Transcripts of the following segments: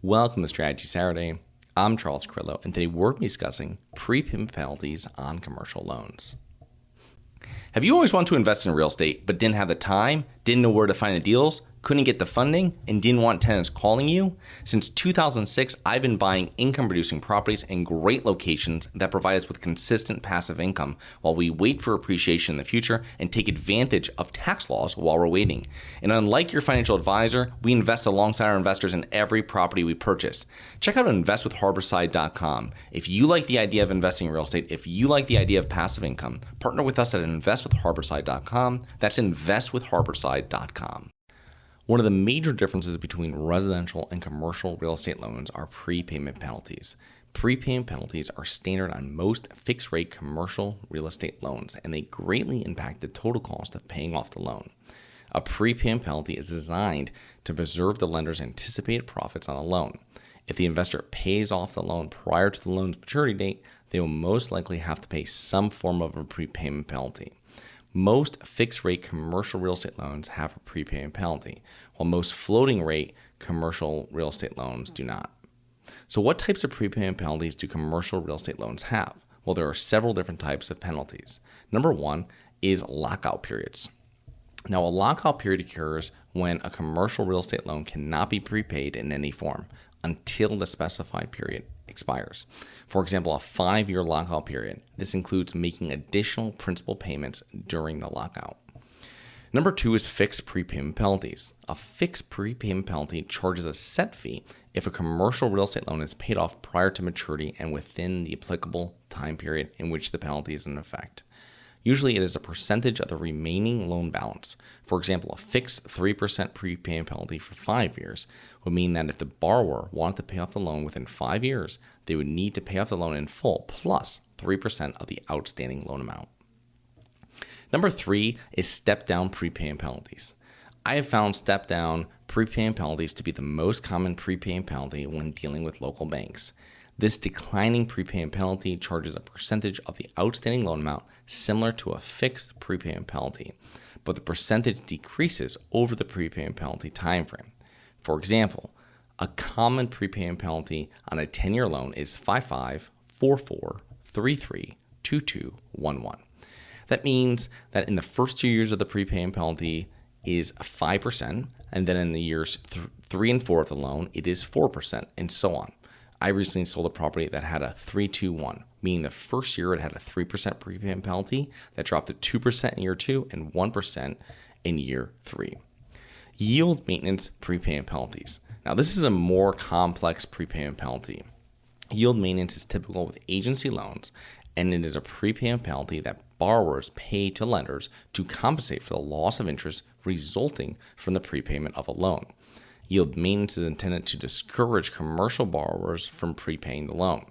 Welcome to Strategy Saturday. I'm Charles Carillo, and today we're discussing prepayment penalties on commercial loans. Have you always wanted to invest in real estate but didn't have the time, didn't know where to find the deals, couldn't get the funding, and didn't want tenants calling you? Since 2006, I've been buying income-producing properties in great locations that provide us with consistent passive income while we wait for appreciation in the future and take advantage of tax laws while we're waiting. And unlike your financial advisor, we invest alongside our investors in every property we purchase. Check out investwithharborside.com. If you like the idea of investing in real estate, if you like the idea of passive income, partner with us at investwithharborside.com. That's investwithharborside.com. One of the major differences between residential and commercial real estate loans are prepayment penalties. Prepayment penalties are standard on most fixed-rate commercial real estate loans, and they greatly impact the total cost of paying off the loan. A prepayment penalty is designed to preserve the lender's anticipated profits on a loan. If the investor pays off the loan prior to the loan's maturity date, they will most likely have to pay some form of a prepayment penalty. Most fixed-rate commercial real estate loans have a prepayment penalty, while most floating-rate commercial real estate loans do not. So what types of prepayment penalties do commercial real estate loans have? Well, there are several different types of penalties. Number one is lockout periods. Now, a lockout period occurs when a commercial real estate loan cannot be prepaid in any form until the specified period expires. For example, a 5-year lockout period. This includes making additional principal payments during the lockout. Number two is fixed prepayment penalties. A fixed prepayment penalty charges a set fee if a commercial real estate loan is paid off prior to maturity and within the applicable time period in which the penalty is in effect. Usually it is a percentage of the remaining loan balance. For example, a fixed 3% prepayment penalty for 5 years would mean that if the borrower wanted to pay off the loan within 5 years, they would need to pay off the loan in full plus 3% of the outstanding loan amount. Number three is step-down prepayment penalties. I have found step-down prepayment penalties to be the most common prepayment penalty when dealing with local banks. This declining prepayment penalty charges a percentage of the outstanding loan amount similar to a fixed prepayment penalty, but the percentage decreases over the prepayment penalty timeframe. For example, a common prepayment penalty on a 10-year loan is 5544332211. That means that in the first 2 years of the prepayment penalty is 5%, and then in the years 3 and 4 of the loan, it is 4%, and so on. I recently sold a property that had a 3-2-1, meaning the first year it had a 3% prepayment penalty that dropped to 2% in year 2 and 1% in year 3. Yield maintenance prepayment penalties. Now, this is a more complex prepayment penalty. Yield maintenance is typical with agency loans, and it is a prepayment penalty that borrowers pay to lenders to compensate for the loss of interest resulting from the prepayment of a loan. Yield maintenance is intended to discourage commercial borrowers from prepaying the loan.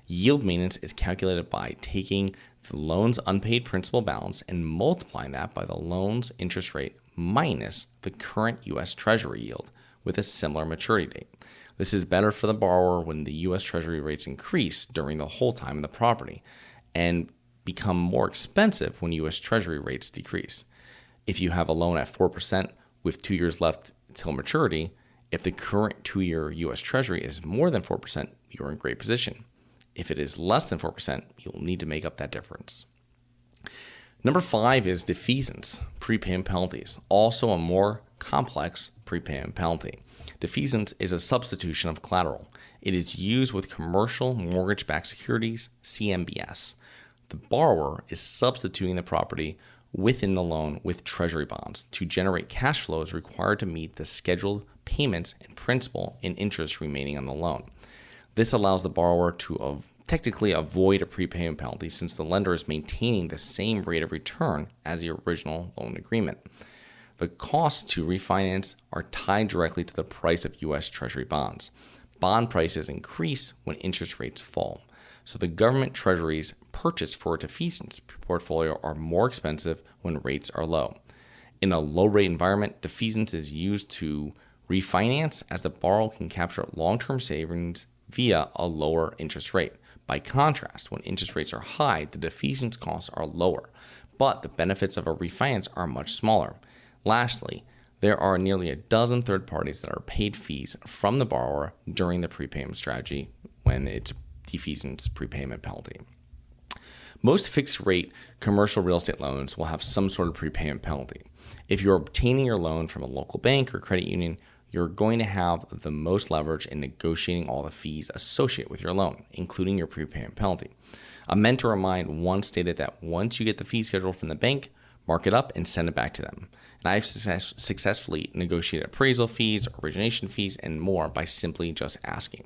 Yield maintenance is calculated by taking the loan's unpaid principal balance and multiplying that by the loan's interest rate minus the current U.S. Treasury yield with a similar maturity date. This is better for the borrower when the U.S. Treasury rates increase during the whole time of the property and become more expensive when U.S. Treasury rates decrease. If you have a loan at 4% with 2 years left till maturity, if the current 2-year U.S. Treasury is more than 4%, you're in great position. If it is less than 4%, you'll need to make up that difference. Number 5 is defeasance, prepayment penalties, also a more complex prepayment penalty. Defeasance is a substitution of collateral. It is used with commercial mortgage-backed securities, CMBS. The borrower is substituting the property within the loan with treasury bonds to generate cash flows required to meet the scheduled payments and principal and interest remaining on the loan. This allows the borrower to technically avoid a prepayment penalty since the lender is maintaining the same rate of return as the original loan agreement. The costs to refinance are tied directly to the price of U.S. Treasury bonds. Bond prices increase when interest rates fall. So the government treasuries purchased for a defeasance portfolio are more expensive when rates are low. In a low-rate environment, defeasance is used to refinance as the borrower can capture long-term savings via a lower interest rate. By contrast, when interest rates are high, the defeasance costs are lower, but the benefits of a refinance are much smaller. Lastly, There are nearly a dozen third parties that are paid fees from the borrower during the prepayment strategy when it's defeasance prepayment penalty. Most fixed-rate commercial real estate loans will have some sort of prepayment penalty. If you're obtaining your loan from a local bank or credit union, you're going to have the most leverage in negotiating all the fees associated with your loan, including your prepayment penalty. A mentor of mine once stated that once you get the fee schedule from the bank, mark it up and send it back to them. And I've successfully negotiated appraisal fees, origination fees, and more by simply just asking.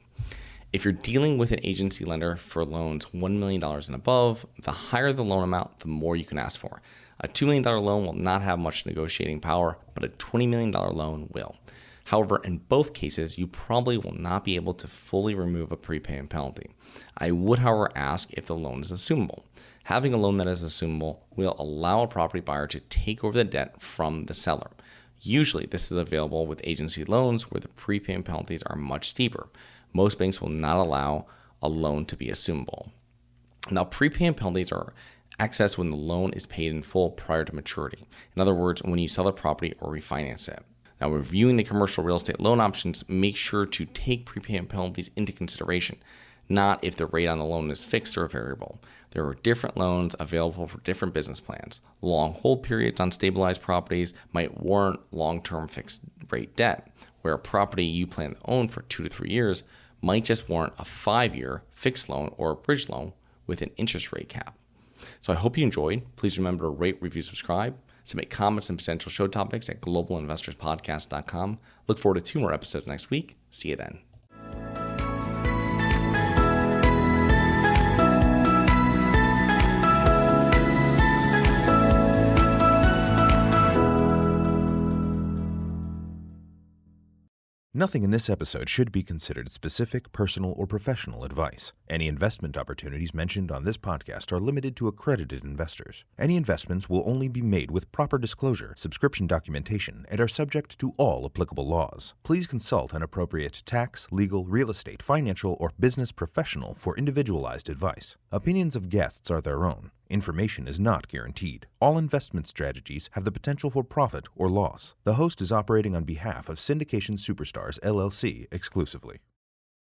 If you're dealing with an agency lender for loans $1 million and above, the higher the loan amount, the more you can ask for. A $2 million loan will not have much negotiating power, but a $20 million loan will. However, in both cases, you probably will not be able to fully remove a prepayment penalty. I would, however, ask if the loan is assumable. Having a loan that is assumable will allow a property buyer to take over the debt from the seller. Usually, this is available with agency loans where the prepayment penalties are much steeper. Most banks will not allow a loan to be assumable. Now, prepayment penalties are accessed when the loan is paid in full prior to maturity. In other words, when you sell the property or refinance it. Now, reviewing the commercial real estate loan options, make sure to take prepayment penalties into consideration, not if the rate on the loan is fixed or variable. There are different loans available for different business plans. Long hold periods on stabilized properties might warrant long-term fixed rate debt, where a property you plan to own for 2 to 3 years might just warrant a 5-year fixed loan or a bridge loan with an interest rate cap. So I hope you enjoyed. Please remember to rate, review, subscribe. Submit comments and potential show topics at globalinvestorspodcast.com. Look forward to 2 more episodes next week. See you then. Nothing in this episode should be considered specific, personal, or professional advice. Any investment opportunities mentioned on this podcast are limited to accredited investors. Any investments will only be made with proper disclosure, subscription documentation, and are subject to all applicable laws. Please consult an appropriate tax, legal, real estate, financial, or business professional for individualized advice. Opinions of guests are their own. Information is not guaranteed. All investment strategies have the potential for profit or loss. The host is operating on behalf of Syndication Superstars, LLC exclusively.